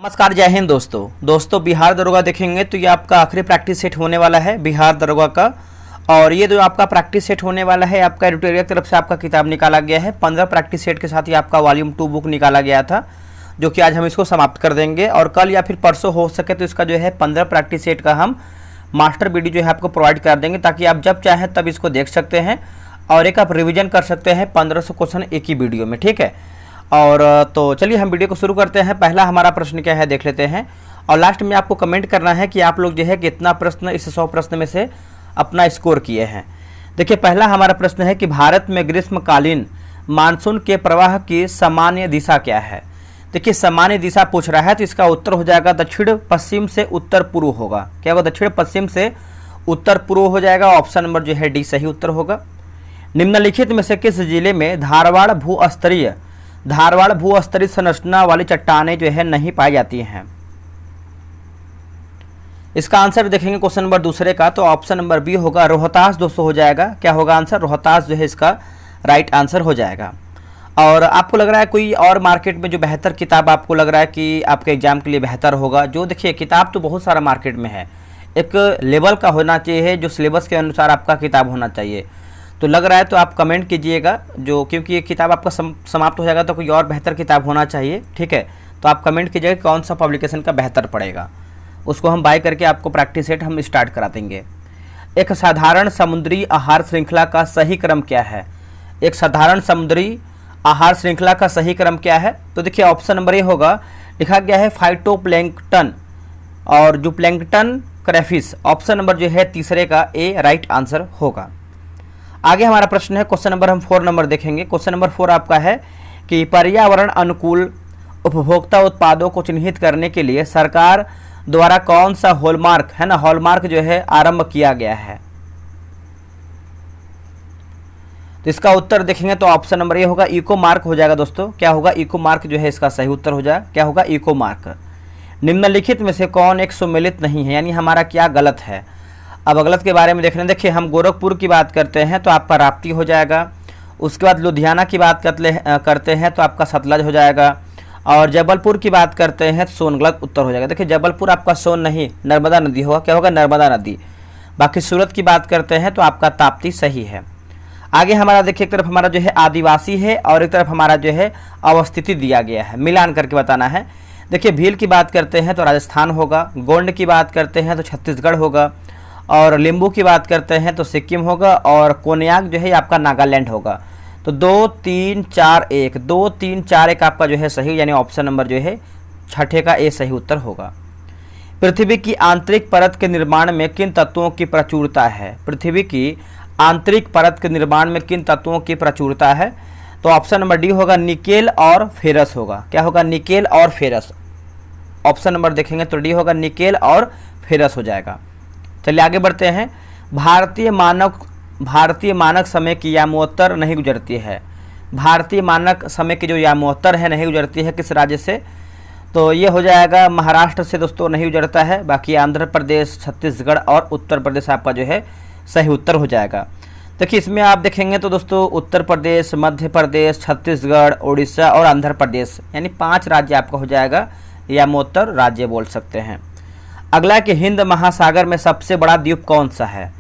नमस्कार, जय हिंद दोस्तों बिहार दरोगा देखेंगे तो ये आपका आखिरी प्रैक्टिस सेट होने वाला है बिहार दरोगा का। और ये जो आपका प्रैक्टिस सेट होने वाला है आपका एडिटोरियल की तरफ से आपका किताब निकाला गया है। 15 प्रैक्टिस सेट के साथ ये आपका वॉल्यूम 2 बुक निकाला गया था, जो कि आज हम इसको समाप्त कर देंगे। और कल या फिर परसों हो सके तो इसका जो है 15 प्रैक्टिस सेट का हम मास्टर वीडियो जो है आपको प्रोवाइड कर देंगे, ताकि आप जब चाहें तब इसको देख सकते हैं और एक आप रिविजन कर सकते हैं 1500 क्वेश्चन एक ही वीडियो में, ठीक है। और तो चलिए हम वीडियो को शुरू करते हैं। पहला हमारा प्रश्न क्या है देख लेते हैं, और लास्ट में आपको कमेंट करना है कि आप लोग जो है कितना प्रश्न इस 100 प्रश्न में से अपना स्कोर किए हैं। देखिए, पहला हमारा प्रश्न है कि भारत में ग्रीष्मकालीन मानसून के प्रवाह की सामान्य दिशा क्या है। देखिए, सामान्य दिशा पूछ रहा है तो इसका उत्तर हो जाएगा दक्षिण पश्चिम से उत्तर पूर्व होगा। क्या होगा? दक्षिण पश्चिम से उत्तर पूर्व हो जाएगा। ऑप्शन नंबर जो है डी सही उत्तर होगा। निम्नलिखित में से किस जिले में धारवाड़ भूस्तरीय संरचना वाली चट्टानें जो है नहीं पाई जाती हैं। इसका आंसर देखेंगे क्वेश्चन नंबर दूसरे का, तो ऑप्शन नंबर बी होगा रोहतास दोस्तों हो जाएगा। क्या होगा आंसर? रोहतास जो है इसका राइट आंसर हो जाएगा। और आपको लग रहा है कोई और मार्केट में जो बेहतर किताब आपको लग रहा है कि आपके एग्जाम के लिए बेहतर होगा, जो देखिए किताब तो बहुत सारा मार्केट में है, एक लेवल का होना चाहिए जो सिलेबस के अनुसार आपका किताब होना चाहिए। तो लग रहा है तो आप कमेंट कीजिएगा, जो क्योंकि ये किताब आपका समाप्त हो जाएगा तो कोई और बेहतर किताब होना चाहिए, ठीक है। तो आप कमेंट कीजिएगा कौन सा पब्लिकेशन का बेहतर पड़ेगा, उसको हम बाय करके आपको प्रैक्टिस सेट हम स्टार्ट करा देंगे। एक साधारण समुद्री आहार श्रृंखला का सही क्रम क्या है? एक साधारण समुद्री आहार श्रृंखला का सही क्रम क्या है? तो देखिए ऑप्शन नंबर ए होगा, लिखा गया है फाइटोप्लैंक्टन और जो प्लैंक्टन क्रैफिश। ऑप्शन नंबर जो है तीसरे का ए राइट आंसर होगा। आगे हमारा प्रश्न है क्वेश्चन नंबर हम 4 नंबर देखेंगे। क्वेश्चन नंबर 4 आपका है कि पर्यावरण अनुकूल उपभोक्ता उत्पादों को चिन्हित करने के लिए सरकार द्वारा कौन सा हॉलमार्क है ना हॉलमार्क जो है आरंभ किया गया है। तो इसका उत्तर देखेंगे तो ऑप्शन नंबर ए होगा इको मार्क हो जाएगा दोस्तों। क्या होगा? इको मार्क जो है इसका सही उत्तर हो जाएगा। क्या होगा? Eco mark. निम्नलिखित में से कौन एक सुमेलित नहीं है, यानी हमारा क्या गलत है। अब गलत के बारे में देख रहे हैं। देखिए, हम गोरखपुर की बात करते हैं तो आपका राप्ती हो जाएगा। उसके बाद लुधियाना की बात करते हैं तो आपका सतलज हो जाएगा। और जबलपुर की बात करते हैं तो सोन गलत उत्तर हो जाएगा। देखिए, जबलपुर आपका सोन नहीं, नर्मदा नदी होगा। क्या होगा? नर्मदा नदी। बाकी सूरत की बात करते हैं तो आपका ताप्ती सही है। आगे हमारा देखिए, एक तरफ हमारा जो है आदिवासी है और एक तरफ हमारा जो है अवस्थिति दिया गया है, मिलान करके बताना है। देखिए, भील की बात करते हैं तो राजस्थान होगा, गोंड की बात करते हैं तो छत्तीसगढ़ होगा, और लिंबू की बात करते हैं तो सिक्किम होगा, और कोन्याक जो है आपका नागालैंड होगा। तो 2 3 4 1 2 3 4 1 आपका जो है सही, यानी ऑप्शन नंबर जो है छठे का ए सही उत्तर होगा। पृथ्वी की आंतरिक परत के निर्माण में किन तत्वों की प्रचुरता है? पृथ्वी की आंतरिक परत के निर्माण में किन तत्वों की प्रचुरता है? तो ऑप्शन नंबर डी होगा निकेल और फेरस होगा। क्या होगा? निकेल और फेरस। ऑप्शन नंबर देखेंगे तो डी होगा निकेल और फेरस हो जाएगा। चलिए आगे बढ़ते हैं। भारतीय मानक समय की यामोत्तर नहीं गुजरती है। भारतीय मानक समय की जो यामोत्तर है नहीं गुजरती है किस राज्य से? तो ये हो जाएगा महाराष्ट्र से दोस्तों नहीं गुजरता है। बाकी आंध्र प्रदेश, छत्तीसगढ़ और उत्तर प्रदेश आपका जो है सही उत्तर हो जाएगा। देखिए, इसमें आप देखेंगे तो दोस्तों उत्तर प्रदेश, मध्य प्रदेश, छत्तीसगढ़, उड़ीसा और आंध्र प्रदेश, यानी 5 राज्य आपका हो जाएगा यामोत्तर राज्य बोल सकते हैं। अगला कि हिंद महासागर में सबसे बड़ा द्वीप कौन सा है?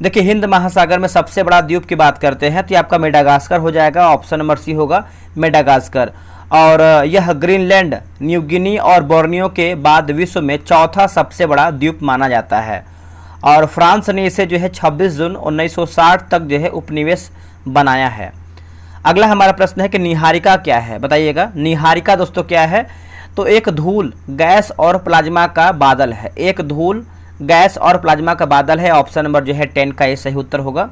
देखिए, हिंद महासागर में सबसे बड़ा द्वीप की बात करते हैं तो ये आपका मेडागास्कर हो जाएगा। ऑप्शन नंबर सी होगा मेडागास्कर। और यह ग्रीनलैंड, न्यू गिनी और बोर्नियो के बाद विश्व में चौथा सबसे बड़ा द्वीप माना जाता है। और फ्रांस ने इसे जो है 26 जून 1960 तक जो है उपनिवेश बनाया है। अगला हमारा प्रश्न है कि निहारिका क्या है, बताइएगा। निहारिका दोस्तों क्या है? तो एक धूल, गैस और प्लाज्मा का बादल है। एक धूल, गैस और प्लाज्मा का बादल है। ऑप्शन नंबर जो है 10 का ये सही उत्तर होगा।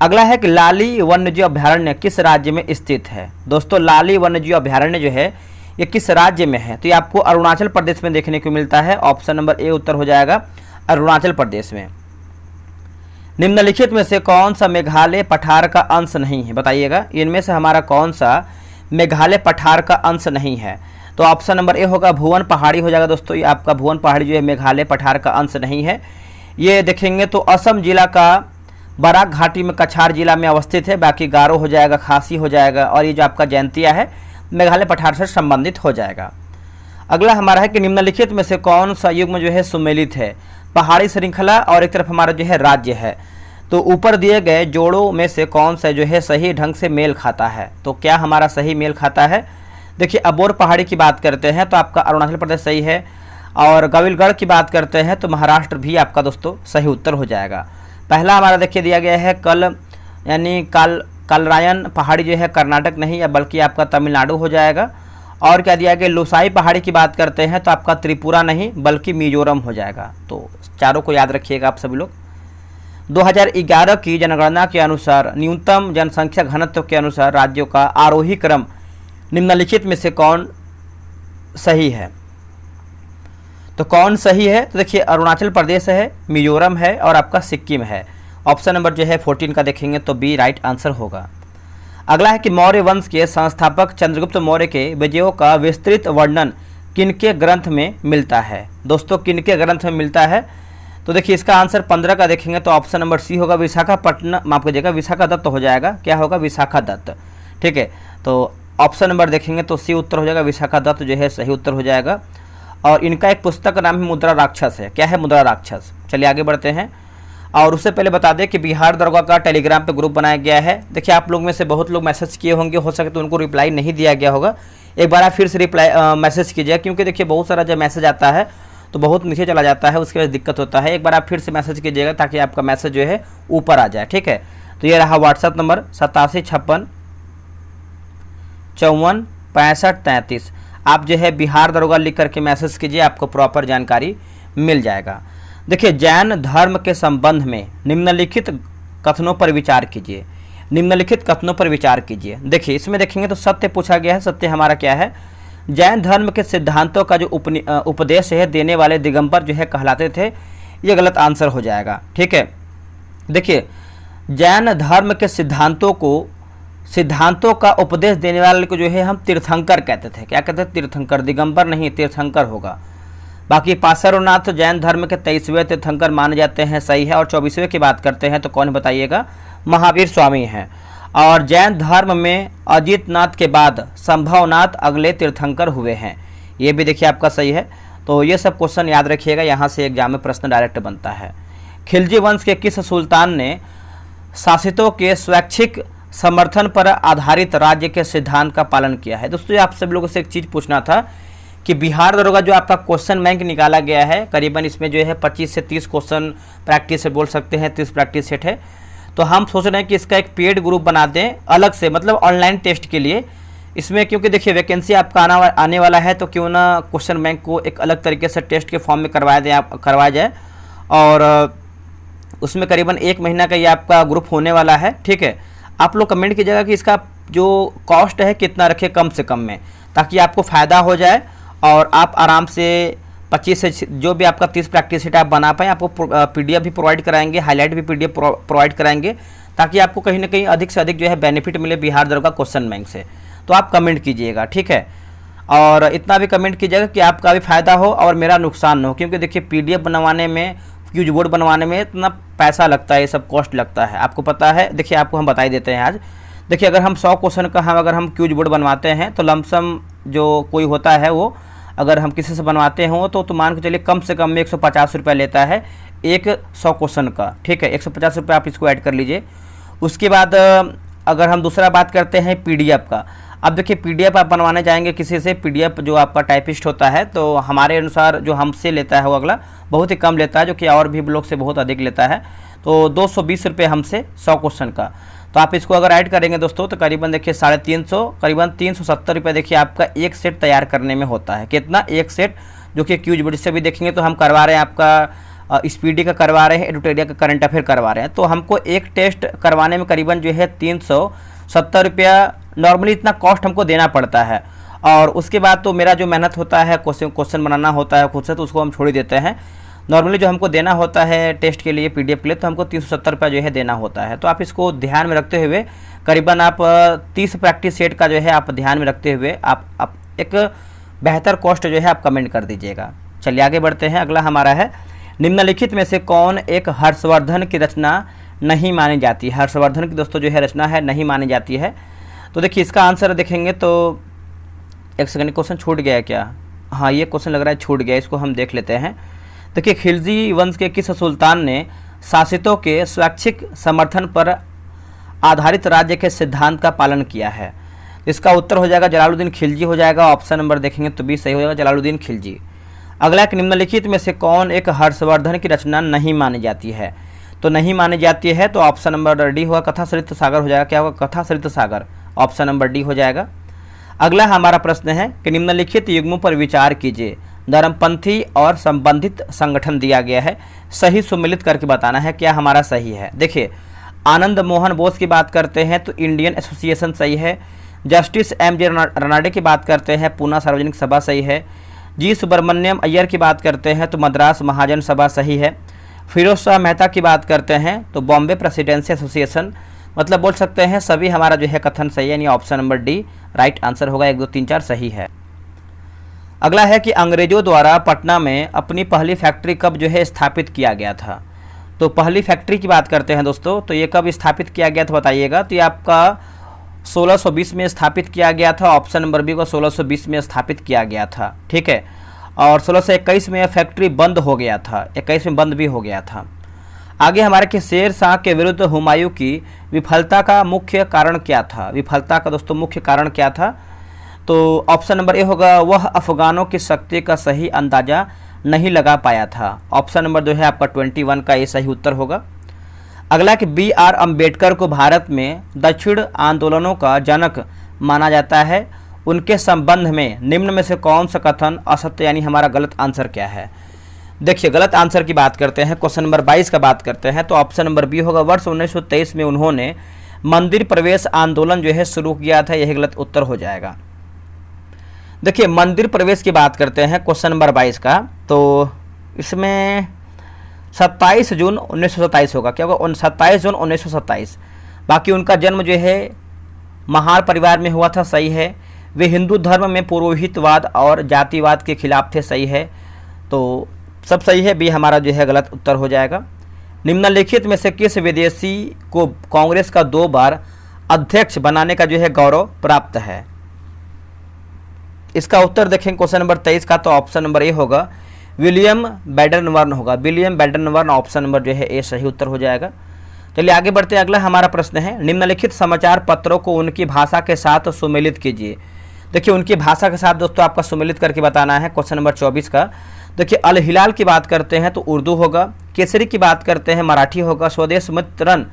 अगला है कि लाली वन्यजीव अभयारण्य किस राज्य में स्थित है? दोस्तों, लाली वन्यजीव अभयारण्य जो है ये किस राज्य में है? तो ये आपको अरुणाचल प्रदेश में देखने को मिलता है। ऑप्शन नंबर ए उत्तर हो जाएगा अरुणाचल प्रदेश में। निम्नलिखित में से कौन सा मेघालय पठार का अंश नहीं है? बताइएगा, इनमें से हमारा कौन सा मेघालय पठार का अंश नहीं है? तो ऑप्शन नंबर ए होगा भुवन पहाड़ी हो जाएगा दोस्तों। ये आपका भुवन पहाड़ी जो है मेघालय पठार का अंश नहीं है। ये देखेंगे तो असम जिला का बराक घाटी में कछार जिला में अवस्थित है। बाकी गारो हो जाएगा, खासी हो जाएगा, और ये जो आपका जैंतिया है मेघालय पठार से संबंधित हो जाएगा। अगला हमारा है कि निम्नलिखित में से कौन सा युग्म जो है सुमेलित है? पहाड़ी श्रृंखला और एक तरफ हमारा जो है राज्य है। तो ऊपर दिए गए जोड़ों में से कौन सा जो है सही ढंग से मेल खाता है? तो क्या हमारा सही मेल खाता है? देखिए, अबोर पहाड़ी की बात करते हैं तो आपका अरुणाचल प्रदेश सही है, और गविलगढ़ की बात करते हैं तो महाराष्ट्र भी आपका दोस्तों सही उत्तर हो जाएगा। पहला हमारा देखिए दिया गया है कल, यानी कालरायन पहाड़ी जो है कर्नाटक नहीं है बल्कि आपका तमिलनाडु हो जाएगा। और क्या दिया गया, लोसाई पहाड़ी की बात करते हैं तो आपका त्रिपुरा नहीं बल्कि मिजोरम हो जाएगा। तो चारों को याद रखिएगा आप सभी लोग। 2011 की जनगणना के अनुसार न्यूनतम जनसंख्या घनत्व के अनुसार राज्यों का आरोही क्रम निम्नलिखित में से कौन सही है? तो कौन सही है? तो देखिए, अरुणाचल प्रदेश है, मिजोरम है और आपका सिक्किम है। ऑप्शन नंबर जो है 14 का देखेंगे तो बी राइट आंसर होगा। अगला है कि मौर्य वंश के संस्थापक चंद्रगुप्त मौर्य के विजयों का विस्तृत वर्णन किनके ग्रंथ में मिलता है? दोस्तों, किनके ग्रंथ में मिलता है? तो देखिए, इसका आंसर 15 का देखेंगे तो ऑप्शन नंबर सी होगा, विशाखापट्टनम, माफ कीजिएगा, विशाखादत्त हो जाएगा। क्या होगा? विशाखादत्त। ठीक है, तो ऑप्शन नंबर देखेंगे तो सी उत्तर हो जाएगा, विशाखादत्त जो है सही उत्तर हो जाएगा। और इनका एक पुस्तक का नाम है मुद्रा राक्षस है। क्या है? मुद्रा राक्षस। चलिए आगे बढ़ते हैं। और उससे पहले बता दें कि बिहार दरोगा का टेलीग्राम पे ग्रुप बनाया गया है। देखिए, आप लोग में से बहुत लोग मैसेज किए होंगे, हो सके तो उनको रिप्लाई नहीं दिया गया होगा। एक बार आप फिर से रिप्लाई मैसेज कीजिए, क्योंकि देखिए बहुत सारा जब मैसेज आता है तो बहुत नीचे चला जाता है, उसके बाद दिक्कत होता है। एक बार आप फिर से मैसेज कीजिएगा ताकि आपका मैसेज जो है ऊपर आ जाए। ठीक है, तो ये रहा व्हाट्सअप नंबर 8756546533। आप जो है बिहार दरोगा लिख करके मैसेज कीजिए, आपको प्रॉपर जानकारी मिल जाएगा। देखिए, जैन धर्म के संबंध में निम्नलिखित कथनों पर विचार कीजिए। निम्नलिखित कथनों पर विचार कीजिए। देखिए, इसमें देखेंगे तो सत्य पूछा गया है। सत्य हमारा क्या है? जैन धर्म के सिद्धांतों का जो उपदेश है देने वाले दिगंबर जो है कहलाते थे। ये गलत आंसर हो जाएगा। ठीक है, देखिए, जैन धर्म के सिद्धांतों का उपदेश देने वाले को जो है हम तीर्थंकर कहते थे। क्या कहते थे? तीर्थंकर। दिगंबर नहीं, तीर्थंकर होगा। बाकी पार्श्वनाथ जैन धर्म के 23वें तीर्थंकर माने जाते हैं, सही है। और 24वें की बात करते हैं तो कौन बताइएगा? महावीर स्वामी हैं। और जैन धर्म में अजितनाथ के बाद संभवनाथ अगले तीर्थंकर हुए हैं। ये भी देखिए आपका सही है। तो ये सब क्वेश्चन याद रखिएगा, यहाँ से एग्जाम में प्रश्न डायरेक्ट बनता है। खिलजी वंश के किस सुल्तान ने शासितों के स्वैच्छिक समर्थन पर आधारित राज्य के सिद्धांत का पालन किया है? दोस्तों, आप सब लोगों से एक चीज़ पूछना था कि बिहार दरोगा जो आपका क्वेश्चन बैंक निकाला गया है, करीबन इसमें जो है 25 से 30 क्वेश्चन प्रैक्टिस सेट बोल सकते हैं, 30 प्रैक्टिस सेट है। तो हम सोच रहे हैं कि इसका एक पेड ग्रुप बना दें अलग से, मतलब ऑनलाइन टेस्ट के लिए। इसमें क्योंकि देखिए वैकेंसी आपका आने वाला है, तो क्यों ना क्वेश्चन बैंक को एक अलग तरीके से टेस्ट के फॉर्म में करवाया जाए। और उसमें करीबन 1 महीना का ये आपका ग्रुप होने वाला है। ठीक है, आप लोग कमेंट कीजिएगा कि इसका जो कॉस्ट है कितना रखें कम से कम में, ताकि आपको फ़ायदा हो जाए और आप आराम से 25 से जो भी आपका 30 प्रैक्टिस सेट आप बना पाएँ। आपको PDF भी प्रोवाइड कराएंगे, हाईलाइट भी PDF प्रोवाइड कराएंगे, ताकि आपको कहीं ना कहीं अधिक से अधिक जो है बेनिफिट मिले बिहार दरोगा क्वेश्चन बैंक से। तो आप कमेंट कीजिएगा, ठीक है। और इतना भी कमेंट कीजिएगा कि आपका भी फ़ायदा हो और मेरा नुकसान न हो, क्योंकि देखिए PDF बनवाने में, क्यूज बोर्ड बनवाने में इतना पैसा लगता है, ये सब कॉस्ट लगता है, आपको पता है। देखिए आपको हम बता ही देते हैं आज। देखिए अगर हम 100 क्वेश्चन का अगर हम क्यूज बोर्ड बनवाते हैं तो लमसम जो कोई होता है वो अगर हम किसी से बनवाते हों तो मान के चलिए कम से कम 150 रुपये लेता है एक 100 क्वेश्चन का, ठीक है। 150 रुपये आप इसको ऐड कर लीजिए। उसके बाद अगर हम दूसरा बात करते हैं PDF का, अब देखिए PDF आप बनवाने जाएंगे किसी से, PDF जो आपका टाइपिस्ट होता है, तो हमारे अनुसार जो हमसे लेता है वो अगला बहुत ही कम लेता है, जो कि और भी लोग से बहुत अधिक लेता है। तो 220 रुपये हमसे 100 क्वेश्चन का। तो आप इसको अगर ऐड करेंगे दोस्तों तो करीबन देखिए 350, करीबन 370 रुपये देखिए आपका एक सेट तैयार करने में होता है। कितना? एक सेट, जो कि क्यूज बोर्ड से भी देखेंगे तो हम करवा रहे हैं आपका स्पीडी का करवा रहे हैं, एडिटोरियल का करंट अफेयर करवा रहे हैं। तो हमको एक टेस्ट करवाने में करीबन जो है 370 रुपया नॉर्मली इतना कॉस्ट हमको देना पड़ता है। और उसके बाद तो मेरा जो मेहनत होता है क्वेश्चन बनाना होता है खुद से, तो उसको हम छोड़ ही देते हैं। नॉर्मली जो हमको देना होता है टेस्ट के लिए PDF के लिए, तो हमको 370 रुपया जो है देना होता है। तो आप इसको ध्यान में रखते हुए करीबन आप 30 प्रैक्टिस सेट का जो है आप ध्यान में रखते हुए आप एक बेहतर कॉस्ट जो है आप कमेंट कर दीजिएगा। चलिए आगे बढ़ते हैं। अगला हमारा है, निम्नलिखित में से कौन एक हर्षवर्धन की रचना नहीं मानी जाती है? हर्षवर्धन की दोस्तों जो है रचना है नहीं मानी जाती है। तो देखिए इसका आंसर देखेंगे तो एक सेकंड, क्वेश्चन छूट गया है क्या? हाँ ये क्वेश्चन लग रहा है छूट गया, इसको हम देख लेते हैं। देखिए खिलजी वंश के किस सुल्तान ने शासितों के स्वैच्छिक समर्थन पर आधारित राज्य के सिद्धांत का पालन किया है? इसका उत्तर हो जाएगा जलालुद्दीन खिलजी हो जाएगा। ऑप्शन नंबर देखेंगे तो भी सही हो जाएगा, जलालुद्दीन खिलजी। अगला एक निम्नलिखित में से कौन एक हर्षवर्धन की रचना नहीं मानी जाती है? तो नहीं मानी जाती है तो ऑप्शन नंबर डी होगा, कथासरित सागर हो जाएगा। क्या होगा? कथासरित सागर, ऑप्शन नंबर डी हो जाएगा। अगला हमारा प्रश्न है कि निम्नलिखित युग्मों पर विचार कीजिए। धर्मपंथी और संबंधित संगठन दिया गया है, सही सुमिलित करके बताना है क्या हमारा सही है। देखिए आनंद मोहन बोस की बात करते हैं तो इंडियन एसोसिएशन सही है। Justice MJ. रनाडे की बात करते हैं पूना सार्वजनिक सभा सही है। जी सुब्रमण्यम अय्यर की बात करते हैं तो मद्रास महाजन सभा सही है। फिरोज शाह मेहता की बात करते हैं तो बॉम्बे प्रेसिडेंसी एसोसिएशन, मतलब बोल सकते हैं सभी हमारा जो है कथन सही है, यानी option number D right answer होगा। 1 2 3 4 सही है। अगला है कि अंग्रेजों द्वारा पटना में अपनी पहली फैक्ट्री कब जो है स्थापित किया गया था? तो पहली फैक्ट्री की बात करते हैं दोस्तों, तो ये कब स्थापित किया गया था बताइएगा। तो ये आपका 1620 में स्थापित किया गया था। ऑप्शन नंबर बी को 1620 में स्थापित किया गया था, ठीक है। और 1621 में फैक्ट्री बंद हो गया था, 21 में बंद भी हो गया था। आगे हमारे के शेर शाह के विरुद्ध हुमायूं की विफलता का मुख्य कारण क्या था? विफलता का दोस्तों मुख्य कारण क्या था? तो ऑप्शन नंबर ए होगा, वह अफगानों की शक्ति का सही अंदाजा नहीं लगा पाया था। ऑप्शन नंबर 2 है आपका 21 का ये सही उत्तर होगा। अगला कि B.R. अम्बेडकर को भारत में दक्षिण आंदोलनों का जनक माना जाता है, उनके संबंध में निम्न में से कौन सा कथन असत्य यानी हमारा गलत आंसर क्या है? देखिए गलत आंसर की बात करते हैं, क्वेश्चन नंबर 22 का बात करते हैं तो ऑप्शन नंबर बी होगा, वर्ष 1923 में उन्होंने मंदिर प्रवेश आंदोलन जो है शुरू किया था, यह गलत उत्तर हो जाएगा। देखिए मंदिर प्रवेश की बात करते हैं क्वेश्चन नंबर 22 का, तो इसमें 27 जून 1927 होगा। क्या होगा? 27 जून 1927। बाकी उनका जन्म जो है महार परिवार में हुआ था, सही है। वे हिंदू धर्म में पुरोहितवाद और जातिवाद के खिलाफ थे, सही है। तो सब सही है, बी हमारा जो है गलत उत्तर हो जाएगा। निम्नलिखित में से किस विदेशी को कांग्रेस का 2 बार अध्यक्ष बनाने का जो है गौरव प्राप्त है? इसका उत्तर देखें क्वेश्चन नंबर 23 का, तो ऑप्शन नंबर ए होगा, विलियम बैडनवर्न होगा। विलियम बैडनवर्न, ऑप्शन नंबर जो है ए सही उत्तर हो जाएगा। चलिए आगे बढ़ते हैं। अगला हमारा प्रश्न है, निम्नलिखित समाचार पत्रों को उनकी भाषा के साथ सुमेलित कीजिए। देखिए उनकी भाषा के साथ दोस्तों आपका सुमेलित करके बताना है। क्वेश्चन नंबर 24 का देखिए, अल हिलाल की बात करते हैं तो उर्दू होगा। केसरी की बात करते हैं मराठी होगा। स्वदेश मित्रन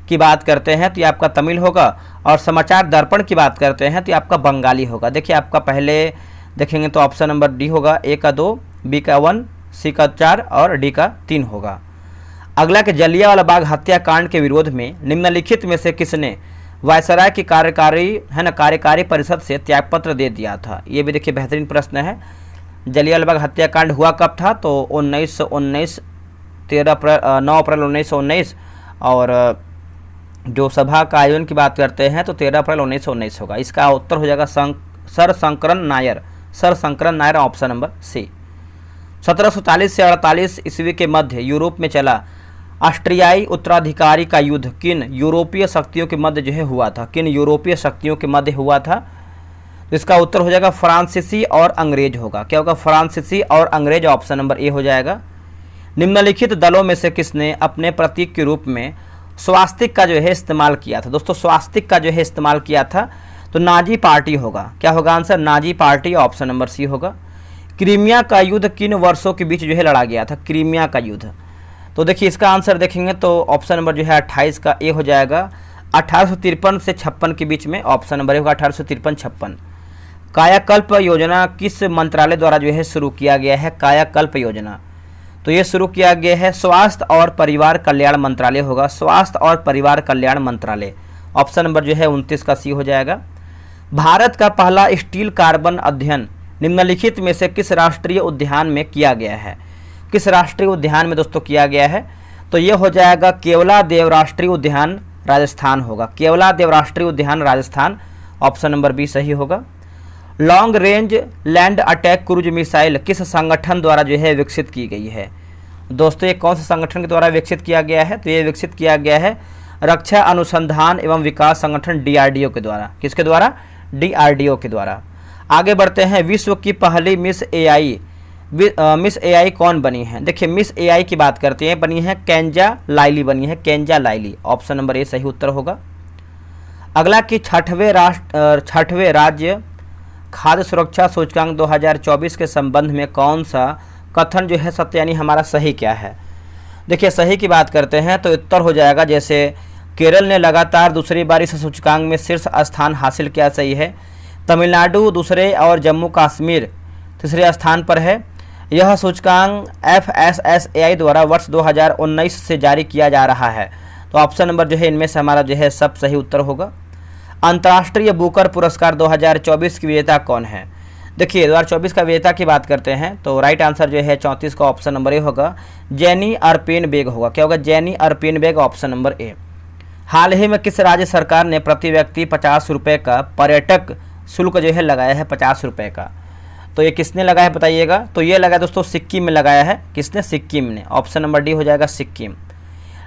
की बात करते हैं तो ये आपका तमिल होगा। और समाचार दर्पण की बात करते हैं तो ये आपका बंगाली होगा। देखिए आपका पहले देखेंगे तो ऑप्शन नंबर डी होगा, ए का 2, बी का 1, सी का 4 और डी का 3 होगा। अगला के जलियांवाला बाग हत्याकांड के विरोध में निम्नलिखित में से किसने वायसराय की कार्यकारी परिषद से त्यागपत्र दे दिया था? ये भी देखिए बेहतरीन प्रश्न है। जलियांवाला बाग हत्याकांड हुआ कब था? तो 1919 9 अप्रैल 1919। और जो सभा का आयोजन की बात करते हैं तो 13 अप्रैल 1919 होगा। इसका उत्तर हो जाएगा sir Shankaran Nair, option number C. 1740 से 48 ईस्वी के मध्य यूरोप में चला ऑस्ट्रियाई उत्तराधिकारी का युद्ध किन यूरोपीय शक्तियों के मध्य जो है हुआ था? किन यूरोपीय शक्तियों के मध्य हुआ था? तो इसका उत्तर हो जाएगा फ्रांसीसी और अंग्रेज होगा। क्या होगा? फ्रांसीसी और अंग्रेज, ऑप्शन नंबर ए हो जाएगा। निम्नलिखित दलों में से किसने अपने प्रतीक के रूप में स्वास्तिक का जो है इस्तेमाल किया था? दोस्तों स्वास्तिक का जो है इस्तेमाल किया था तो नाजी पार्टी होगा। क्या होगा answer? Nazi party, option number C होगा। क्रीमिया का युद्ध किन वर्षों के बीच जो है लड़ा गया था? क्रीमिया का युद्ध, तो देखिए इसका आंसर देखेंगे तो ऑप्शन नंबर जो है 28 का ए हो जाएगा। 1853 से 56 के बीच में, ऑप्शन नंबर ए होगा 1853-56। कायाकल्प योजना किस मंत्रालय द्वारा जो है शुरू किया गया है? कायाकल्प योजना, तो ये शुरू किया गया है स्वास्थ्य और परिवार कल्याण मंत्रालय होगा। स्वास्थ्य और परिवार कल्याण मंत्रालय, ऑप्शन नंबर जो है 29 का सी हो जाएगा। भारत का पहला स्टील कार्बन अध्ययन निम्नलिखित में से किस राष्ट्रीय उद्यान में किया गया है? किस राष्ट्रीय उद्यान में दोस्तों किया गया है? तो ये हो जाएगा केवलादेव राष्ट्रीय उद्यान, राजस्थान होगा। केवलादेव राष्ट्रीय उद्यान, राजस्थान, ऑप्शन नंबर बी सही होगा। Long range land attack cruise missile किस संगठन द्वारा जो है विकसित की गई है? दोस्तों ये कौन से संगठन के द्वारा विकसित किया गया है? तो ये विकसित किया गया है रक्षा अनुसंधान एवं विकास संगठन DRDO के द्वारा। किसके द्वारा? DRDO के द्वारा। आगे बढ़ते हैं, विश्व की पहली मिस एआई, मिस एआई कौन बनी है? देखिए मिस एआई की बात करते हैं, बनी है केंजा लाइली, बनी है केंजा लाइली। ऑप्शन नंबर ए सही उत्तर होगा। अगला कि छठवें राज्य खाद्य सुरक्षा सूचकांक 2024 के संबंध में कौन सा कथन जो है सत्य यानी हमारा सही क्या है? देखिए सही की बात करते हैं तो उत्तर हो जाएगा, जैसे केरल ने लगातार दूसरी बार इस सूचकांक में शीर्ष स्थान हासिल किया, सही है। तमिलनाडु दूसरे और जम्मू कश्मीर तीसरे स्थान पर है। यह सूचकांक FSSAI द्वारा वर्ष 2019 से जारी किया जा रहा है। तो ऑप्शन नंबर जो है इनमें से हमारा जो है सब सही उत्तर होगा। अंतर्राष्ट्रीय बुकर पुरस्कार 2024 की विजेता कौन है? देखिए 2024 का विजेता की बात करते हैं तो राइट आंसर जो है 34 का ऑप्शन नंबर ए होगा, जेनी अर्पेनबेग होगा। क्या होगा? Jenny Erpenbeck, option number A. हाल ही में किस राज्य सरकार ने प्रति व्यक्ति 50 रुपये का पर्यटक शुल्क जो है लगाया है? 50 रुपये का। तो ये किसने लगाया है बताइएगा? तो ये लगा दोस्तों सिक्किम में लगाया है। किसने? सिक्किम ने। ऑप्शन नंबर डी हो जाएगा सिक्किम।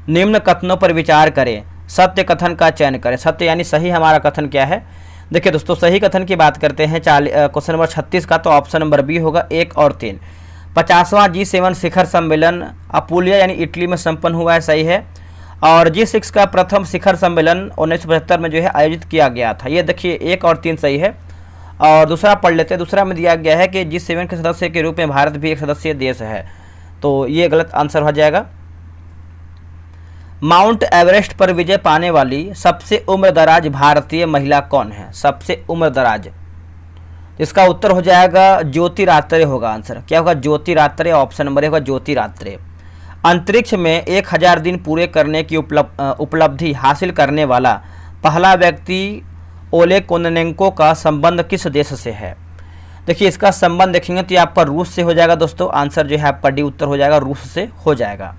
निम्न कथनों पर विचार करें, सत्य कथन का चयन करें। सत्य यानी सही हमारा कथन क्या है? देखिए दोस्तों सही कथन की बात करते हैं क्वेश्चन नंबर 36 का, तो ऑप्शन नंबर बी होगा 1 और 3। 50वां G7 शिखर सम्मेलन अपुलिया यानी इटली में संपन्न हुआ है, सही है। और G6 का प्रथम शिखर सम्मेलन 1975 में जो है आयोजित किया गया था। ये देखिए 1 और 3 सही है। और दूसरा पढ़ लेते हैं। दूसरा में दिया गया है कि G7 के सदस्य के रूप में भारत भी एक सदस्य देश है, तो ये गलत आंसर हो जाएगा। माउंट एवरेस्ट पर विजय पाने वाली सबसे उम्रदराज भारतीय महिला कौन है? सबसे उम्रदराज, इसका उत्तर हो जाएगा ज्योति रात्रे होगा आंसर। क्या होगा? ज्योति रात्रे, ऑप्शन नंबर होगा ज्योति रात्रे। अंतरिक्ष में 1000 दिन पूरे करने की उपलब्धि हासिल करने वाला पहला व्यक्ति ओलेग कोनोनेंको का संबंध किस देश से है? देखिए इसका संबंध देखेंगे तो आपका रूस से हो जाएगा दोस्तों। आंसर जो है आपका डी उत्तर हो जाएगा, रूस से हो जाएगा।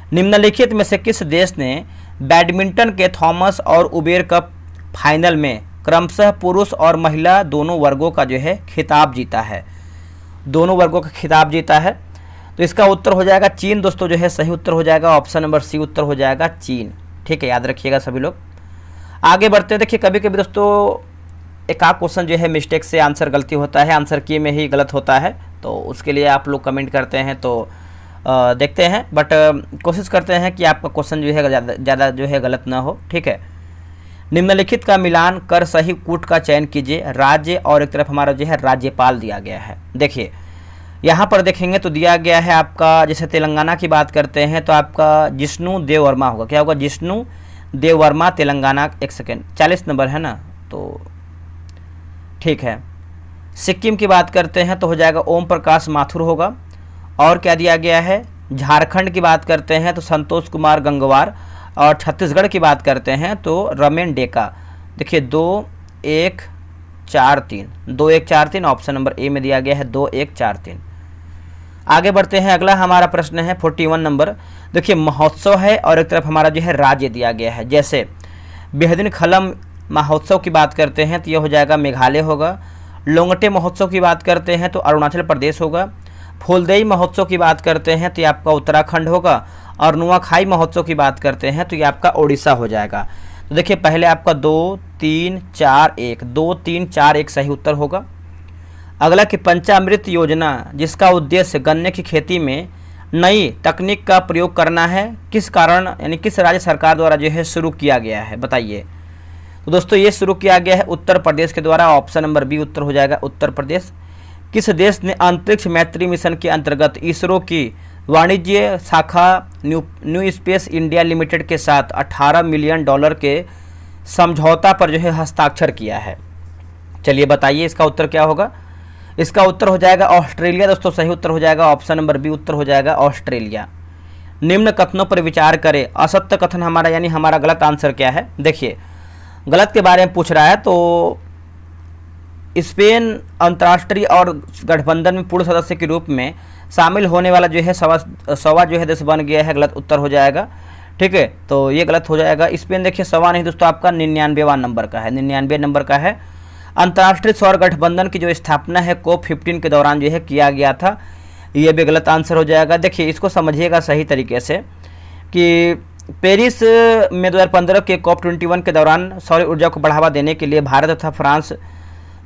निम्नलिखित में से किस देश ने बैडमिंटन के थॉमस और उबेर कप फाइनल में क्रमशः पुरुष और महिला दोनों वर्गों का जो है खिताब जीता है? दोनों वर्गों का खिताब जीता है, तो इसका उत्तर हो जाएगा चीन दोस्तों जो है सही उत्तर हो जाएगा। ऑप्शन नंबर सी उत्तर हो जाएगा चीन। ठीक है, याद रखिएगा सभी लोग। आगे बढ़ते हैं। देखिए कभी कभी दोस्तों एक आध क्वेश्चन जो है मिस्टेक से आंसर गलती होता है, आंसर की में ही गलत होता है, तो उसके लिए आप लोग कमेंट करते हैं तो देखते हैं, बट कोशिश करते हैं कि आपका क्वेश्चन जो है ज़्यादा जो है गलत ना हो। ठीक है, निम्नलिखित का मिलान कर सही कूट का चयन कीजिए। राज्य और एक तरफ हमारा जो है राज्यपाल दिया गया है। देखिए यहाँ पर देखेंगे तो दिया गया है आपका, जैसे तेलंगाना की बात करते हैं तो आपका जिष्णु देव वर्मा होगा। क्या होगा? जिष्णु देव वर्मा, तेलंगाना। एक सेकेंड, 40 नंबर है ना, तो ठीक है। सिक्किम की बात करते हैं तो हो जाएगा ओम प्रकाश माथुर होगा। और क्या दिया गया है? झारखंड की बात करते हैं तो संतोष कुमार गंगवार। और छत्तीसगढ़ की बात करते हैं तो रमेन डेका। देखिए 2143 ऑप्शन नंबर ए में दिया गया है 2143। आगे बढ़ते हैं। अगला हमारा प्रश्न है 41 नंबर। देखिए महोत्सव है और एक तरफ हमारा जो है राज्य दिया गया है। जैसे बेहदिन खलम महोत्सव की बात करते हैं तो यह हो जाएगा मेघालय होगा। लोंगटे महोत्सव की बात करते हैं तो अरुणाचल प्रदेश होगा। फूलदेई महोत्सव की बात करते हैं तो ये आपका उत्तराखंड होगा। और नुआखाई महोत्सव की बात करते हैं तो ये आपका ओडिशा हो जाएगा। तो देखिए पहले आपका 2 3 4 1 सही उत्तर होगा। अगला कि पंचामृत योजना जिसका उद्देश्य गन्ने की खेती में नई तकनीक का प्रयोग करना है, किस कारण यानी किस राज्य सरकार द्वारा जो है शुरू किया गया है बताइए? तो दोस्तों ये शुरू किया गया है उत्तर प्रदेश के द्वारा। ऑप्शन नंबर बी उत्तर हो जाएगा उत्तर प्रदेश। किस देश ने अंतरिक्ष मैत्री मिशन के अंतर्गत इसरो की वाणिज्य शाखा न्यू स्पेस इंडिया लिमिटेड के साथ $18 मिलियन के समझौता पर जो है हस्ताक्षर किया है? चलिए बताइए इसका उत्तर क्या होगा? इसका उत्तर हो जाएगा ऑस्ट्रेलिया दोस्तों, सही उत्तर हो जाएगा। ऑप्शन नंबर बी उत्तर हो जाएगा ऑस्ट्रेलिया। निम्न कथनों पर विचार करें। असत्य कथन हमारा यानी हमारा गलत आंसर क्या है? देखिए गलत के बारे में पूछ रहा है तो स्पेन अंतर्राष्ट्रीय और गठबंधन में पूर्ण सदस्य के रूप में शामिल होने वाला जो है सवा जो है देश बन गया है। गलत उत्तर हो जाएगा। ठीक है, तो ये गलत हो जाएगा। स्पेन देखिए सवा नहीं दोस्तों, आपका 99वां नंबर का है, 99 नंबर का है। अंतर्राष्ट्रीय सौर गठबंधन की जो स्थापना है COP15 के दौरान जो है किया गया था, ये भी गलत आंसर हो जाएगा। देखिए इसको समझिएगा सही तरीके से कि पेरिस में 2015 के COP21 के दौरान सौर ऊर्जा को बढ़ावा देने के लिए भारत तथा फ्रांस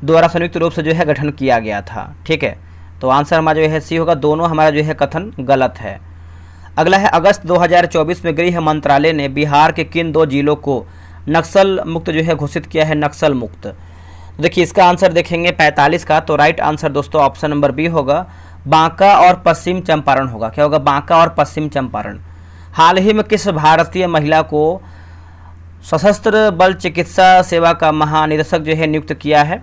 द्वारा संयुक्त रूप से जो है गठन किया गया था। ठीक है, तो आंसर हमारा जो है सी होगा। दोनों हमारा जो है कथन गलत है। अगला है, अगस्त 2024 में गृह मंत्रालय ने बिहार के किन 2 जिलों को नक्सल मुक्त जो है घोषित किया है? नक्सल मुक्त। तो देखिए इसका आंसर देखेंगे 45 का, तो राइट आंसर दोस्तों ऑप्शन नंबर बी होगा, बांका और पश्चिम चंपारण होगा। क्या होगा? बांका और पश्चिम चंपारण। हाल ही में किस भारतीय महिला को सशस्त्र बल चिकित्सा सेवा का महानिदेशक जो है नियुक्त किया है?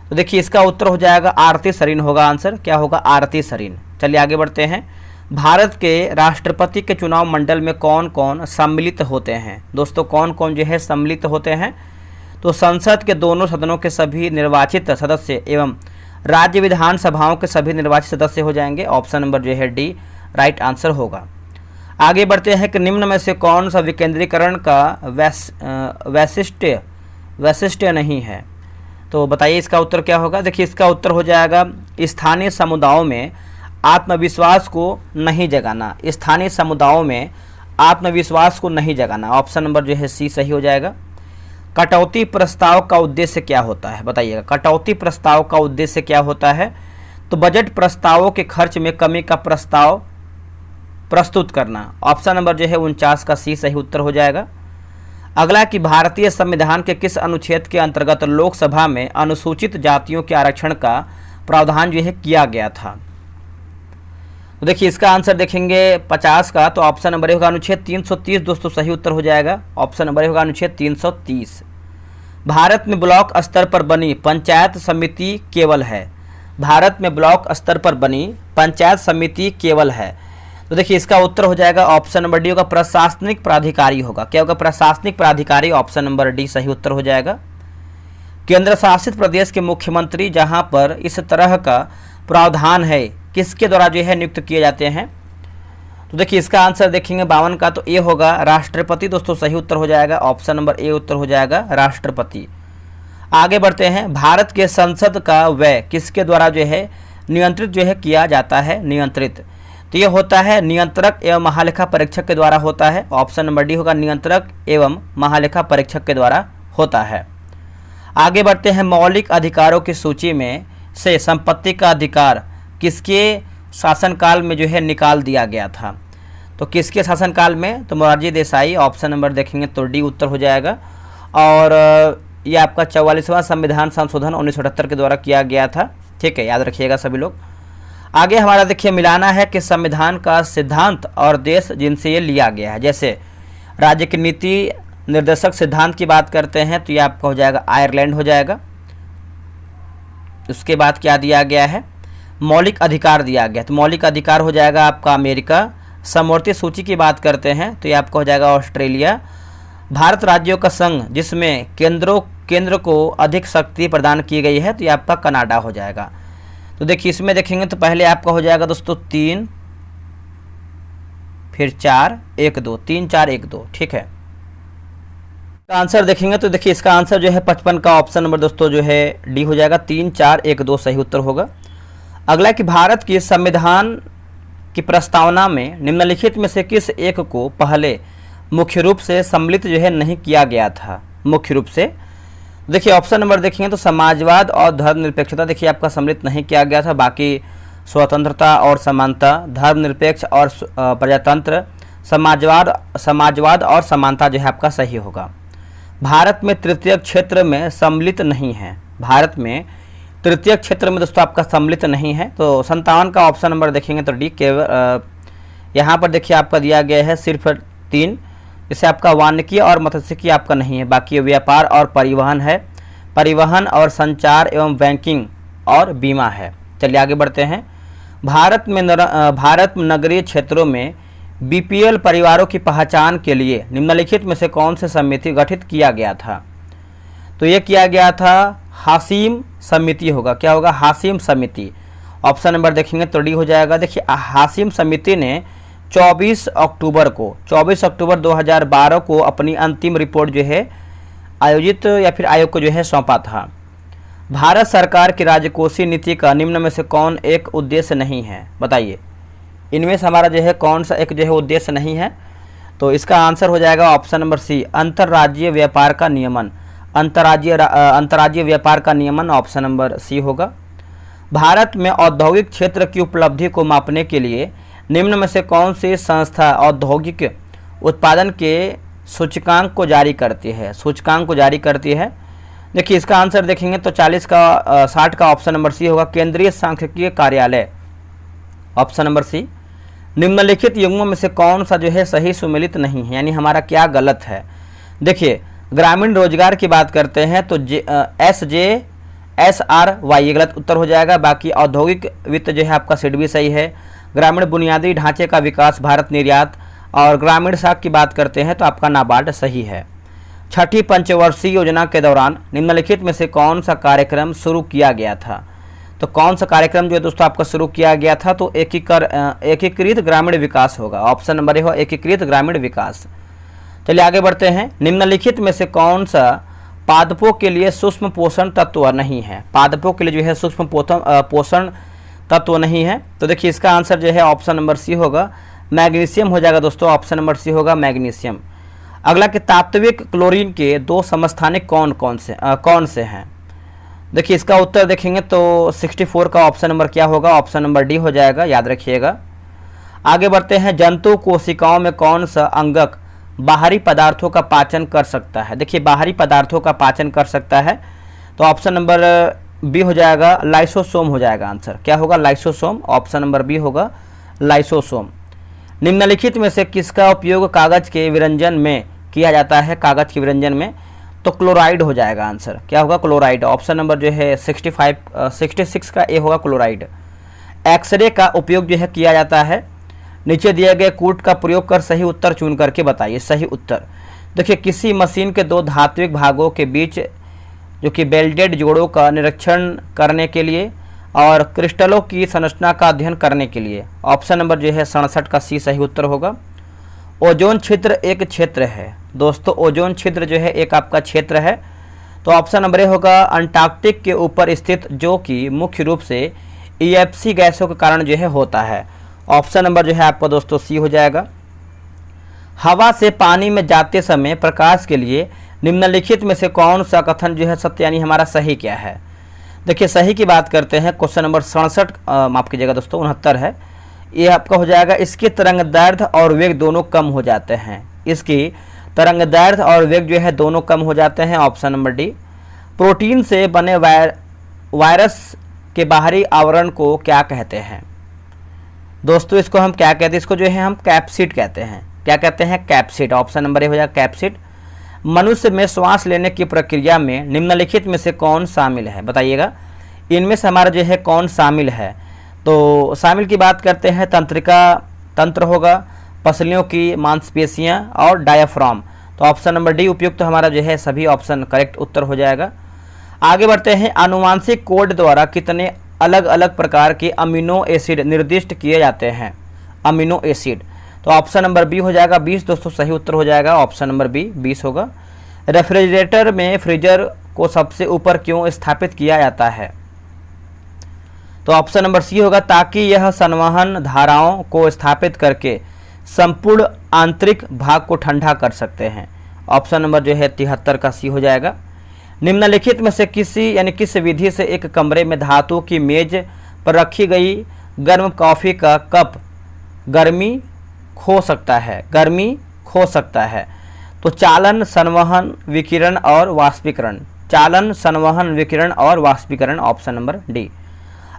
तो देखिए इसका उत्तर हो जाएगा आरती सरीन होगा आंसर। क्या होगा? आरती सरीन। चलिए आगे बढ़ते हैं। भारत के राष्ट्रपति के चुनाव मंडल में कौन कौन सम्मिलित होते हैं? दोस्तों कौन कौन जो है सम्मिलित होते हैं? तो संसद के दोनों सदनों के सभी निर्वाचित सदस्य एवं राज्य विधानसभाओं के सभी निर्वाचित सदस्य हो जाएंगे। ऑप्शन नंबर जो है डी राइट आंसर होगा। आगे बढ़ते हैं कि निम्न में से कौन सा विकेंद्रीकरण का वैशिष्ट्य नहीं है? तो बताइए इसका उत्तर क्या होगा? देखिए इसका उत्तर हो जाएगा स्थानीय समुदायों में आत्मविश्वास को नहीं जगाना। स्थानीय समुदायों में आत्मविश्वास को नहीं जगाना। ऑप्शन नंबर जो है सी सही हो जाएगा। कटौती प्रस्ताव का उद्देश्य क्या होता है? बताइएगा, कटौती प्रस्ताव का उद्देश्य क्या होता है? तो बजट प्रस्तावों के खर्च में कमी का प्रस्ताव प्रस्तुत करना। ऑप्शन नंबर जो है 49 का सी सही उत्तर हो जाएगा। अगला कि भारतीय संविधान के किस अनुच्छेद के अंतर्गत लोकसभा में अनुसूचित जातियों के आरक्षण का प्रावधान जो है किया गया था? तो देखिए इसका आंसर देखेंगे 50 का, तो ऑप्शन नंबर होगा अनुच्छेद 330 दोस्तों सही उत्तर हो जाएगा। ऑप्शन नंबर होगा अनुच्छेद 330। भारत में ब्लॉक स्तर पर बनी पंचायत समिति केवल है? भारत में ब्लॉक स्तर पर बनी पंचायत समिति केवल है? तो देखिए इसका उत्तर हो जाएगा ऑप्शन नंबर डी होगा, प्रशासनिक प्राधिकारी होगा। क्या होगा? प्रशासनिक प्राधिकारी। ऑप्शन नंबर डी सही उत्तर हो जाएगा। केंद्र शासित प्रदेश के मुख्यमंत्री जहां पर इस तरह का प्रावधान है किसके द्वारा जो है नियुक्त किए जाते हैं? तो देखिए इसका आंसर देखेंगे 52 का, तो ए होगा राष्ट्रपति दोस्तों सही उत्तर हो जाएगा। ऑप्शन नंबर ए उत्तर हो जाएगा राष्ट्रपति। आगे बढ़ते हैं। भारत के संसद का व्यय किसके द्वारा जो है नियंत्रित जो है किया जाता है? नियंत्रित, तो ये होता है नियंत्रक एवं महालेखा परीक्षक के द्वारा होता है। ऑप्शन नंबर डी होगा, नियंत्रक एवं महालेखा परीक्षक के द्वारा होता है। आगे बढ़ते हैं। मौलिक अधिकारों की सूची में से संपत्ति का अधिकार किसके शासनकाल में जो है निकाल दिया गया था? तो किसके शासनकाल में? तो मोरारजी देसाई। ऑप्शन नंबर देखेंगे तो डी उत्तर हो जाएगा। और ये आपका 44वां संविधान संशोधन 1978 के द्वारा किया गया था। ठीक है, याद रखिएगा सभी लोग। आगे हमारा देखिए मिलाना है कि संविधान का सिद्धांत और देश जिनसे ये लिया गया है। जैसे राज्य की नीति निर्देशक सिद्धांत की बात करते हैं तो ये आपका हो जाएगा आयरलैंड हो जाएगा। उसके बाद क्या दिया गया है? मौलिक अधिकार दिया गया, तो मौलिक अधिकार हो जाएगा आपका अमेरिका। समवर्ती सूची की बात करते हैं तो ये आपका हो जाएगा ऑस्ट्रेलिया। भारत राज्यों का संघ जिसमें केंद्र को अधिक शक्ति प्रदान की गई है तो ये आपका कनाडा हो जाएगा। तो देखिए इसमें देखेंगे तो पहले आपका हो जाएगा दोस्तों 3 फिर 4 1 2 3 4 1 2। ठीक है, आंसर देखेंगे तो देखिए इसका आंसर जो है 55 का ऑप्शन नंबर दोस्तों जो है डी हो जाएगा। 3 4 1 2 सही उत्तर होगा। अगला कि भारत की संविधान की प्रस्तावना में निम्नलिखित में से किस एक को पहले मुख्य रूप से सम्मिलित जो है नहीं किया गया था? मुख्य रूप से देखिए ऑप्शन नंबर देखेंगे तो समाजवाद और धर्मनिरपेक्षता देखिए आपका सम्मिलित नहीं किया गया था। बाकी स्वतंत्रता और समानता, धर्मनिरपेक्ष और प्रजातंत्र, समाजवाद और समानता जो है आपका सही होगा। भारत में तृतीय क्षेत्र में सम्मिलित नहीं है। भारत में तृतीय क्षेत्र में दोस्तों आपका सम्मिलित नहीं है। तो 57 का ऑप्शन नंबर देखेंगे तो डी केवल यहाँ पर देखिए आपका दिया गया है सिर्फ 3। जैसे आपका वानिकी और मत्स्यिकी आपका नहीं है। बाकी व्यापार और परिवहन है, परिवहन और संचार एवं बैंकिंग और बीमा है। चलिए आगे बढ़ते हैं। भारत में नगरीय क्षेत्रों में बीपीएल परिवारों की पहचान के लिए निम्नलिखित में से कौन से समिति गठित किया गया था? तो ये किया गया था हाशिम समिति होगा। क्या होगा? हाशिम समिति। ऑप्शन नंबर देखेंगे तो डी हो जाएगा। देखिए हाशिम समिति ने 24 अक्टूबर 2012 को अपनी अंतिम रिपोर्ट जो है आयोजित या फिर आयोग को जो है सौंपा था। भारत सरकार की राजकोषीय नीति का निम्न में से कौन एक उद्देश्य नहीं है? बताइए इनमें से हमारा जो है कौन सा एक जो है उद्देश्य नहीं है? तो इसका आंसर हो जाएगा ऑप्शन नंबर सी, अंतर्राज्यीय व्यापार का नियमन। अंतर्राज्यीय व्यापार का नियमन, ऑप्शन नंबर सी होगा। भारत में औद्योगिक क्षेत्र की उपलब्धि को मापने के लिए निम्न में से कौन सी संस्था औद्योगिक उत्पादन के सूचकांक को जारी करती है? देखिए इसका आंसर देखेंगे तो 60 का ऑप्शन नंबर सी होगा, केंद्रीय सांख्यिकीय कार्यालय, ऑप्शन नंबर सी। निम्नलिखित युग्मों में से कौन सा जो है सही सुमेलित नहीं है, यानी हमारा क्या गलत है? देखिए ग्रामीण रोजगार की बात करते हैं तो SJSRY ये गलत उत्तर हो जाएगा। बाकी औद्योगिक वित्त जो है आपका सीट भी सही है। ग्रामीण बुनियादी ढांचे का विकास, भारत निर्यात और ग्रामीण साख की बात करते हैं तो आपका नाबार्ड सही है। छठी पंचवर्षीय योजना के दौरान निम्नलिखित में से कौन सा कार्यक्रम शुरू किया गया था? तो कौन सा कार्यक्रम जो है दोस्तों आपका शुरू किया गया था? तो एकीकृत ग्रामीण विकास होगा, ऑप्शन नंबर ए हो, एकीकृत ग्रामीण विकास। चलिए आगे बढ़ते हैं। निम्नलिखित में से कौन सा पादपों के लिए सूक्ष्म पोषण तत्व नहीं है? पादपों के लिए जो है सूक्ष्म पोषण तत्व नहीं है, तो देखिए इसका आंसर जो है ऑप्शन नंबर सी होगा, मैग्नीशियम हो जाएगा दोस्तों, ऑप्शन नंबर सी होगा मैग्नीशियम। अगला कि तात्विक क्लोरीन के दो समस्थानिक कौन से हैं? देखिए इसका उत्तर देखेंगे तो 64 का ऑप्शन नंबर क्या होगा? ऑप्शन नंबर डी हो जाएगा, याद रखिएगा। आगे बढ़ते हैं। जंतु कोशिकाओं में कौन सा अंगक बाहरी पदार्थों का पाचन कर सकता है? देखिए बाहरी पदार्थों का पाचन कर सकता है तो ऑप्शन नंबर बी हो जाएगा, लाइसोसोम हो जाएगा आंसर। क्या होगा? लाइसोसोम, ऑप्शन नंबर बी होगा लाइसोसोम। निम्नलिखित में से किसका उपयोग कागज के विरंजन में किया जाता है? कागज के विरंजन में तो क्लोराइड हो जाएगा आंसर। क्या होगा? क्लोराइड, ऑप्शन नंबर जो है 66 का ए होगा, क्लोराइड। एक्सरे का उपयोग जो है किया जाता है। नीचे दिए गए कूट का प्रयोग कर सही उत्तर चुन करके बताइए सही उत्तर। देखिए किसी मशीन के दो धात्विक भागों के बीच जो कि वेल्डेड जोड़ों का निरीक्षण करने के लिए और क्रिस्टलों की संरचना का अध्ययन करने के लिए, ऑप्शन नंबर जो है 67 का सी सही उत्तर होगा। ओजोन छिद्र एक क्षेत्र है दोस्तों, ओजोन छिद्र जो है एक आपका क्षेत्र है तो ऑप्शन नंबर ए होगा, अंटार्कटिक के ऊपर स्थित, जो कि मुख्य रूप से EFC गैसों के कारण जो है होता है। ऑप्शन नंबर जो है आपका दोस्तों सी हो जाएगा। हवा से पानी में जाते समय प्रकाश के लिए निम्नलिखित में से कौन सा कथन जो है सत्य, यानी हमारा सही क्या है? देखिए सही की बात करते हैं, क्वेश्चन नंबर 67 माफ कीजिएगा दोस्तों 69 है, ये आपका हो जाएगा। इसकी तरंगदैर्घ्य और वेग दोनों कम हो जाते हैं। इसकी तरंगदैर्घ्य और वेग जो है दोनों कम हो जाते हैं, ऑप्शन नंबर डी। प्रोटीन से बने वायरस के बाहरी आवरण को क्या कहते हैं? दोस्तों इसको हम क्या कहते हैं? इसको जो है हम कैप्सिड कहते हैं। क्या कहते हैं? कैप्सिड, ऑप्शन नंबर ए हो जाएगा कैप्सिड। मनुष्य में श्वास लेने की प्रक्रिया में निम्नलिखित में से कौन शामिल है? बताइएगा इनमें से हमारा जो है कौन शामिल है? तो शामिल की बात करते हैं, तंत्रिका तंत्र होगा, पसलियों की मांसपेशियां और डायाफ्राम, तो ऑप्शन नंबर डी उपयुक्त तो हमारा जो है सभी ऑप्शन करेक्ट उत्तर हो जाएगा। आगे बढ़ते हैं। आनुवांशिक कोड द्वारा कितने अलग अलग प्रकार के अमीनो एसिड निर्दिष्ट किए जाते हैं? अमीनो एसिड, तो ऑप्शन नंबर बी हो जाएगा 20 दोस्तों सही उत्तर हो जाएगा, ऑप्शन नंबर बी 20 होगा। रेफ्रिजरेटर में फ्रीजर को सबसे ऊपर क्यों स्थापित किया जाता है? तो ऑप्शन नंबर सी होगा, ताकि यह संवहन धाराओं को स्थापित करके संपूर्ण आंतरिक भाग को ठंडा कर सकते हैं। ऑप्शन नंबर जो है 73 का सी हो जाएगा। निम्नलिखित में से किस विधि से एक कमरे में धातु की मेज पर रखी गई गर्म कॉफी का कप गर्मी खो सकता है? तो चालन, संवहन, विकिरण और वाष्पीकरण। चालन, संवहन, विकिरण और वाष्पीकरण, ऑप्शन नंबर डी।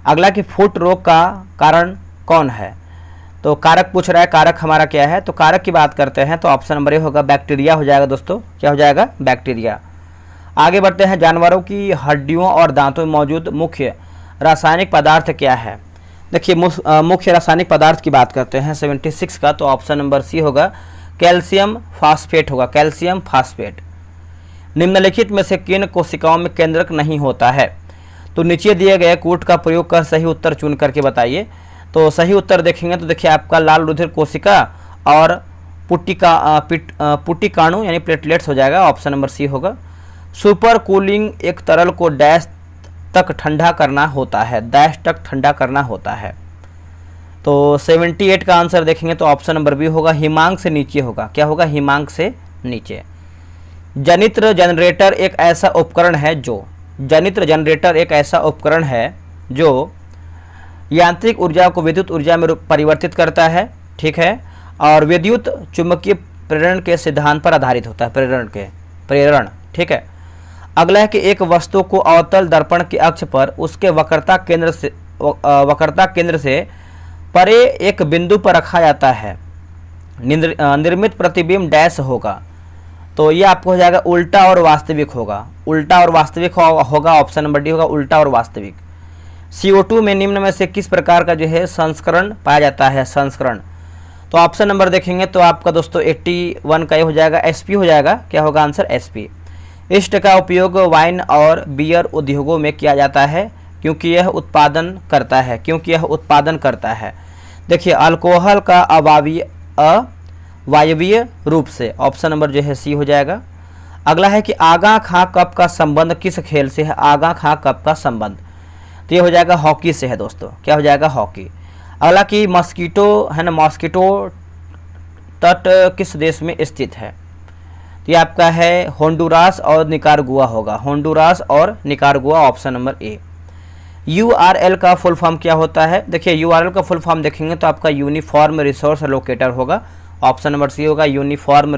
अगला कि फुट रोग का कारण कौन है? तो कारक पूछ रहा है, कारक हमारा क्या है? तो कारक की बात करते हैं तो ऑप्शन नंबर ए होगा, बैक्टीरिया हो जाएगा दोस्तों। क्या हो जाएगा? बैक्टीरिया। आगे बढ़ते हैं। जानवरों की हड्डियों और दांतों में मौजूद मुख्य रासायनिक पदार्थ क्या है? देखिए मुख्य रासायनिक पदार्थ की बात करते हैं 76 का, तो ऑप्शन नंबर सी होगा, कैल्शियम फास्फेट होगा, कैल्शियम फास्फेट। निम्नलिखित में से किन कोशिकाओं में केंद्रक नहीं होता है? तो नीचे दिए गए कूट का प्रयोग कर सही उत्तर चुन करके बताइए। तो सही उत्तर देखेंगे तो देखिए आपका लाल रुधिर कोशिका और पुटिकाणु यानी प्लेटलेट्स हो जाएगा, ऑप्शन नंबर सी होगा। सुपर कूलिंग एक तरल को डैश तक ठंडा करना होता है, डैश तक ठंडा करना होता है। तो 78 का आंसर देखेंगे तो ऑप्शन नंबर बी होगा, हिमांक से नीचे होगा। क्या होगा? हिमांक से नीचे। जनित्र जनरेटर एक ऐसा उपकरण है जो, जनित्र जनरेटर एक ऐसा उपकरण है जो यांत्रिक ऊर्जा को विद्युत ऊर्जा में परिवर्तित करता है, ठीक है, और विद्युत चुंबकीय प्रेरण के सिद्धांत पर आधारित होता है, प्रेरण, ठीक है। अगला है कि एक वस्तु को अवतल दर्पण के अक्ष पर उसके वक्रता केंद्र से परे एक बिंदु पर रखा जाता है। निर्मित प्रतिबिंब डैश होगा, तो ये आपको हो जाएगा उल्टा और वास्तविक होगा। उल्टा और वास्तविक होगा, ऑप्शन नंबर डी होगा उल्टा और वास्तविक। CO2 में निम्न में से किस प्रकार का जो है संस्करण पाया जाता है, संस्करण, तो ऑप्शन नंबर देखेंगे तो आपका दोस्तों 81 का ये हो जाएगा, SP हो जाएगा। क्या होगा आंसर, SP। ईस्ट का उपयोग वाइन और बियर उद्योगों में किया जाता है क्योंकि यह उत्पादन करता है, देखिए अल्कोहल का अवायवीय रूप से, ऑप्शन नंबर जो है C हो जाएगा। अगला है कि आगा खां कप का संबंध किस खेल से है, आगा खां कप का संबंध, तो ये हो जाएगा हॉकी से है दोस्तों। क्या हो जाएगा, हॉकी। अगला कि मॉस्किटो है ना, मॉस्किटो तट किस देश में स्थित है, तो ये आपका है होंडुरास और निकारागुआ होगा, होंडुरास और निकारागुआ, ऑप्शन नंबर ए। URL का फुल फॉर्म क्या होता है, देखिए URL का फुल फॉर्म देखेंगे तो आपका यूनिफॉर्म रिसोर्स लोकेटर होगा, ऑप्शन नंबर C होगा, यूनिफॉर्म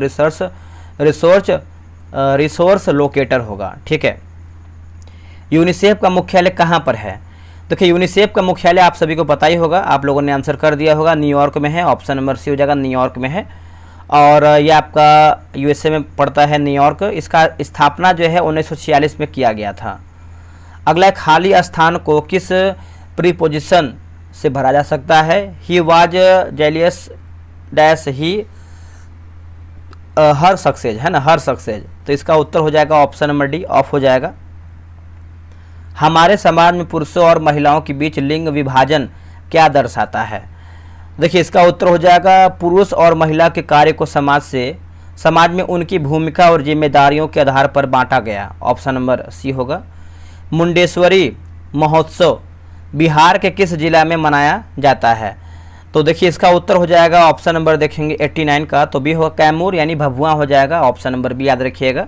रिसोर्स लोकेटर होगा, ठीक है। यूनिसेफ का मुख्यालय कहाँ पर है, देखिए यूनिसेफ का मुख्यालय आप सभी को पता ही होगा, आप लोगों ने आंसर कर दिया होगा, न्यूयॉर्क में है, ऑप्शन नंबर C हो जाएगा, न्यूयॉर्क में है। और ये आपका USA में पड़ता है न्यूयॉर्क। इसका स्थापना जो है 1946 में किया गया था। अगला एक खाली स्थान को किस प्रीपोजिशन से भरा जा सकता है, he was jealous dash he her success है ना, हर सक्सेज, तो इसका उत्तर हो जाएगा ऑप्शन नंबर डी, ऑफ हो जाएगा। हमारे समाज में पुरुषों और महिलाओं के बीच लिंग विभाजन क्या दर्शाता है, देखिए इसका उत्तर हो जाएगा पुरुष और महिला के कार्य को समाज में उनकी भूमिका और जिम्मेदारियों के आधार पर बांटा गया, ऑप्शन नंबर C होगा। मुंडेश्वरी महोत्सव बिहार के किस जिला में मनाया जाता है, तो देखिए इसका उत्तर हो जाएगा ऑप्शन नंबर देखेंगे 89 का, तो बी होगा कैमूर यानी भभुआ हो जाएगा, ऑप्शन नंबर बी याद रखिएगा।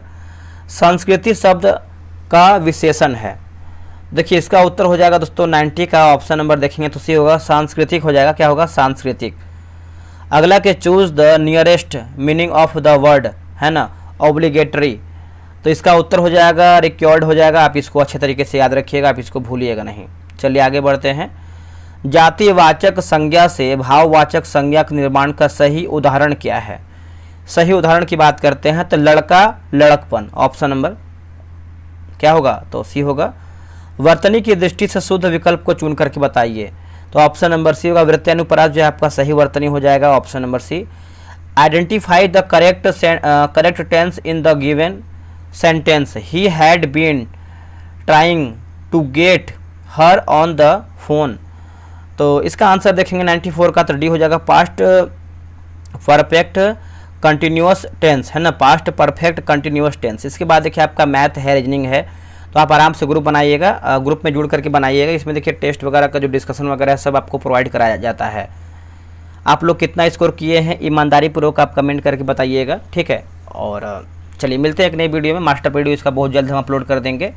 संस्कृति शब्द का विशेषण है, देखिए इसका उत्तर हो जाएगा दोस्तों 90 का, ऑप्शन नंबर देखेंगे तो C होगा, सांस्कृतिक हो जाएगा। क्या होगा, सांस्कृतिक। अगला के choose the nearest meaning of the word है ना, ऑब्लिगेटरी, तो इसका उत्तर हो जाएगा रिक्योर्ड हो जाएगा। आप इसको अच्छे तरीके से याद रखिएगा, आप इसको भूलिएगा नहीं। चलिए आगे बढ़ते हैं। जातिवाचक संज्ञा से भाववाचक संज्ञा के निर्माण का सही उदाहरण क्या है, सही उदाहरण की बात करते हैं तो लड़का लड़कपन, ऑप्शन नंबर क्या होगा, तो C होगा। वर्तनी की दृष्टि से शुद्ध विकल्प को चुन करके बताइए, तो ऑप्शन नंबर C होगा। वृत्यानुप्रास जो है आपका सही वर्तनी हो जाएगा, option number C। Identify the correct tense in the given sentence, he had been trying to get her on the phone, तो इसका आंसर देखेंगे 94 का, तो D हो जाएगा। पास्ट परफेक्ट कंटिन्यूअस टेंस है ना, पास्ट परफेक्ट कंटिन्यूअस टेंस। इसके बाद देखिए आपका मैथ है, रीजनिंग है, तो आप आराम से ग्रुप बनाइएगा, ग्रुप में जुड़ करके बनाइएगा। इसमें देखिए टेस्ट वगैरह का जो डिस्कशन वगैरह है सब आपको प्रोवाइड कराया जाता है। आप लोग कितना स्कोर किए हैं ईमानदारी पूर्वक आप कमेंट करके बताइएगा, ठीक है। और चलिए मिलते हैं एक नई वीडियो में, मास्टर वीडियो इसका बहुत जल्द हम अपलोड कर देंगे।